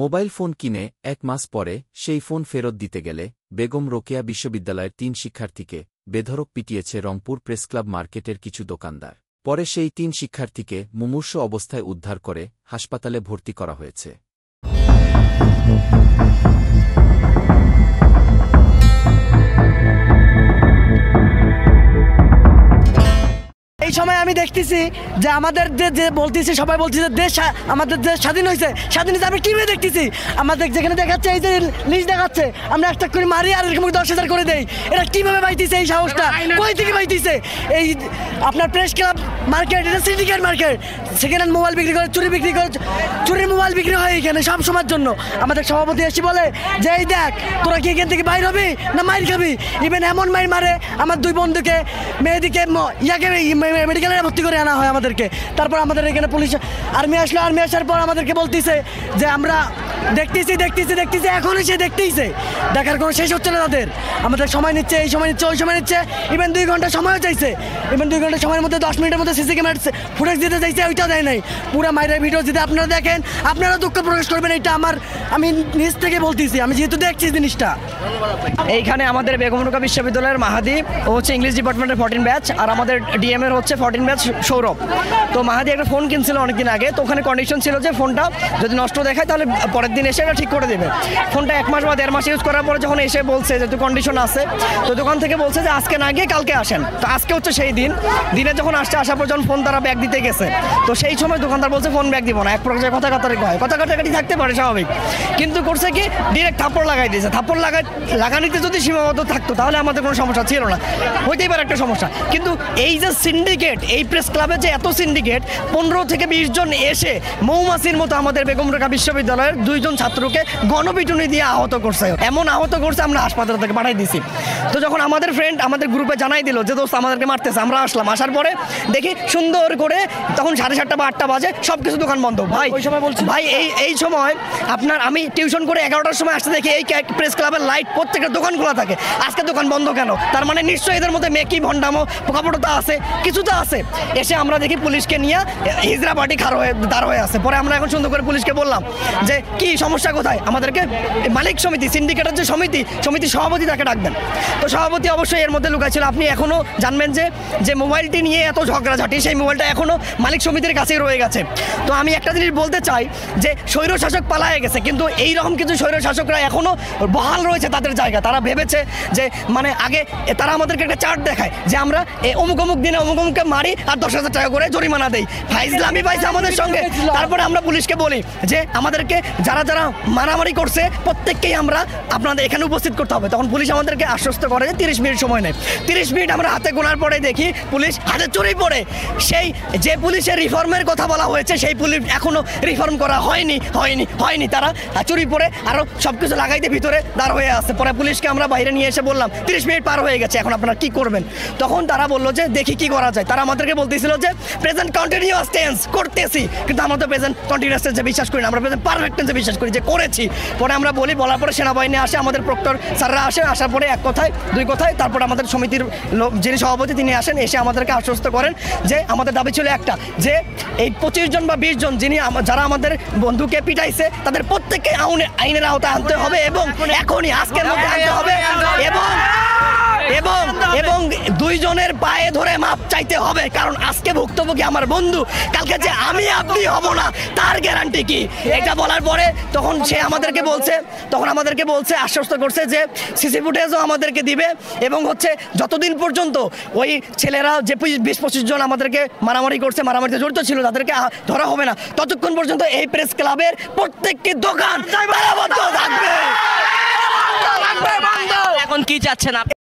Mobile phone কিনে 1 মাস পরে সেই ফোন ফেরত দিতে গেলে বেগম রোকেয়া বিশ্ববিদ্যালয়ের 3 শিক্ষার্থীকে বেধড়ক পিটিয়েছে রংপুর প্রেসক্লাব মার্কেটের কিছু দোকানদার। পরে সেই 3 শিক্ষার্থীকে মুমূর্ষু অবস্থায় উদ্ধার করে হাসপাতালে ভর্তি করা হয়েছে। এই সময় আমি দেখতেছি যে আমাদের যে বলতেছি সবাই বলছে যে দেশ আমাদের দেশ স্বাধীন হয়েছে, আমি টিভি দেখতেছি আমাদের যেখানে দেখাচ্ছে এই যে লিস্ট দেখাচ্ছে আমরা একটা করে মারি আর এরকম 10,000 করে দেই। এটা কিভাবে পাইতেছে এই সাহসটা, কই থেকে পাইতেছে? এই আপনার প্রেস ক্লাব মার্কেট, এটা syndicate market, second hand mobile বিক্রি করে, চুরির মোবাইল বিক্রি হয় এখানে সব সময়ের জন্য। আমাদের সভাপতি এসে বলে যে এই দেখ তোরা কি এখান থেকে বাইর হবি না মাইর খাবি। ইভেন এমন মাইর মারে আমার 2 বন্ধুকে, মেয়েদিকে ইয়াকে মেডিকেলে ভর্তি করে আনা হয় আমাদেরকে। তারপর আমাদের এখানে পুলিশ আর্মি আসলো, আর্মি আসার পর আমাদেরকে বলতেছে যে আমরা দেখতেছি এখনই সে দেখতেইছে, দেখার কোনো শেষ হচ্ছে না তাদের। আমাদের সময় নিচ্ছে, এই সময় নিচ্ছে, ওই সময় নিচ্ছে, ইভেন 2 ঘন্টা সময়ও চাইছে। ইভেন 2 ঘন্টা সময়ের মধ্যে 10 মিনিটের মধ্যে সিসি ক্যামেরা ফুটেজ দিতে চাইছে, ওইটাও দেয় নাই। পুরো মাইরের ভিডিও যদি আপনারা দেখেন আপনারা দুঃখ প্রকাশ করবেন। এটা আমি নিজ থেকে বলতেছি, আমি যেহেতু দেখছি জিনিসটা। এইখানে আমাদের বেগম রোকেয়া বিশ্ববিদ্যালয়ের মাহাদি ও হচ্ছে ইংলিশ ডিপার্টমেন্টের 14 ব্যাচ, আর আমাদের ডিএম এর হচ্ছে 14 ব্যাচ সৌরভ। তো মাহাদি একটা ফোন কিনছিল অনেকদিন আগে, তো ওখানে কন্ডিশন ছিল যে ফোনটা যদি নষ্ট দেখায় তাহলে পরের দিন এসে এটা ঠিক করে দেবে। ফোনটা 1 মাস বা 1.5 মাস ইউজ করার পরে যখন এসে বলছে যে কন্ডিশন আছে, তো দোকান থেকে বলছে যে আজকে না গিয়ে কালকে আসেন। তো আজকে হচ্ছে সেই দিনে যখন আসার পর যখন ফোন তারা ব্যাগ দিতে গেছে, তো সেই সময় দোকানদার বলছে ফোন ব্যাগ দিব না। এক প্রকার কথা কাটাকাটি থাকতে পারে স্বাভাবিক, কিন্তু করছে কি ডিরেক্ট থাপ্পড় লাগাই দিয়েছে। থাপ্পড় লাগানিতে যদি সীমাবদ্ধ থাকতো তাহলে আমাদের কোনো সমস্যা ছিল না, হইতেই পারে একটা সমস্যা। কিন্তু এই যে সিন্ডিকেট, এই প্রেস ক্লাবে যে এত সিন্ডিকেট, 15 থেকে 20 জন এসে মৌমাছির মতো আমাদের বেগম রোকেয়া বিশ্ববিদ্যালয়ের 2 জন ছাত্রকে গণপিটুনি দিয়ে আহত করছে। এমন আহত করছে আমরা হাসপাতাল থেকে পাঠাই দিছি। তো যখন আমাদের ফ্রেন্ড আমাদের গ্রুপে জানাই দিল যে দোস্ত আমাদেরকে মারতেছে, আমরা আসলাম। আসার পরে দেখি সুন্দর করে তখন 7:30 বা 8টা বাজে সব কিছু দোকান বন্ধ। ভাই ওই সময় বলছি ভাই এই সময় আমি টিউশন করে 11টার সময় আসতে দেখি এই প্রেস ক্লাবের লাইট প্রত্যেকটা দোকান খোলা থাকে। আজকে দোকান বন্ধ কেন? তার মানে নিশ্চয়ই এদের মধ্যে মেকি ভণ্ডামো পোকাপোটা আছে, কিছু তো আছে। এসে আমরা দেখি পুলিশকে নিয়ে হিজড়া পার্টি দাঁড় হয়ে আছে। পরে আমরা এখন সুন্দর করে পুলিশকে বললাম যে কি সমস্যা কোথায়, আমাদেরকে মালিক সমিতি, সিন্ডিকেটের যে সমিতি সভাপতি তাকে ডাকবেন। তো সভাপতি অবশ্যই এর মধ্যে লুকাইছিল। আপনি এখনও জানবেন যে মোবাইলটি নিয়ে এত ঝগড়াঝাটি, সেই মোবাইলটা এখনও মালিক সমিতির কাছেই রয়ে গেছে। তো আমি একটা জিনিস বলতে চাই যে স্বৈরশাসক পালায়ে গেছে, কিন্তু এইরকম কিছু স্বৈরশাসকরা এখনও বহাল রয়েছে তাদের জায়গা। তারা ভেবেছে যে মানে আগে তারা আমাদেরকে একটা চার্ট দেখায় যে আমরা অমুক দিনে অমুককে মারি আর 10,000 টাকা করে জরিমানা দেই। ফাইজলামি পাইছে আমাদের সঙ্গে। তারপরে আমরা পুলিশকে বলি যে আমাদেরকে যারা মারামারি করছে প্রত্যেককেই আমরা আপনাদের এখানে উপস্থিত করতে হবে। তখন পুলিশ আমাদেরকে আশ্বস্ত করে যে 30 মিনিট সময় নেয়। 30 মিনিট আমরা হাতে গোনার পরে দেখি পুলিশ হাতে চুরি পড়ে। সেই যে পুলিশের রিফর্মের কথা বলা হয়েছে সেই পুলিশ এখনো রিফর্ম করা হয়নি। তারা চুরি পড়ে আরো সবকিছু লাগাইতে ভিতরে দাঁড় হয়ে আছে। পরে পুলিশকে আমরা বাইরে নিয়ে এসে বললাম 30 মিনিট পার হয়ে গেছে, এখন আপনারা কি করবেন? তখন তারা বললো যে দেখি কি করা যায়। তারা আমাদেরকে বলতেছিল যে প্রেজেন্ট কন্টিনিউয়াস টেন্স করতেছি, কিন্তু আমরা তো প্রেজেন্ট কন্টিনিউয়াস টেন্সে বিশ্বাস করি না, আমরা প্রেজেন্ট পারফেক্ট টেন্সে বিশ্বাস করি যে করেছি। পরে আমরা বলার পরে সেনাবাহিনী আসে, আমাদের প্রক্টর স্যাররা আসার পরে 1 কথায় 2 কথায় তারপর আমাদের সমিতির যিনি সভাপতি তিনি আসেন, এসে আমাদেরকে আশ্বস্ত করেন যে আমাদের দাবি ছিল একটা, যে এই 25 জন বা 20 জন যারা আমাদের বন্ধুকে পিটাইছে তাদের প্রত্যেককে আইনের আওতায় আনতে হবে এবং এখনই আজকের মধ্যে আনতে হবে এবং 2 জনের পায়ে ধরে মাপ চাইতে হবে। কারণ আজকে ভুক্তভোগী আমার বন্ধু, কালকে যে আমি আপনি হব না তার গ্যারান্টি কি? এটা বলার পরে তখন সে আমাদেরকে বলছে আশ্বস্ত করছে যে সিসি ফুটেজও আমাদেরকে দিবে এবং হচ্ছে যতদিন পর্যন্ত ওই ছেলেরা যে 20-25 জন আমাদেরকে মারামারিতে জড়িত ছিল তাদেরকে ধরা হবে না, ততক্ষণ পর্যন্ত এই প্রেস ক্লাবের প্রত্যেকটি দোকান তালাবদ্ধ থাকবে। এখন কি চাচ্ছেন আপনি?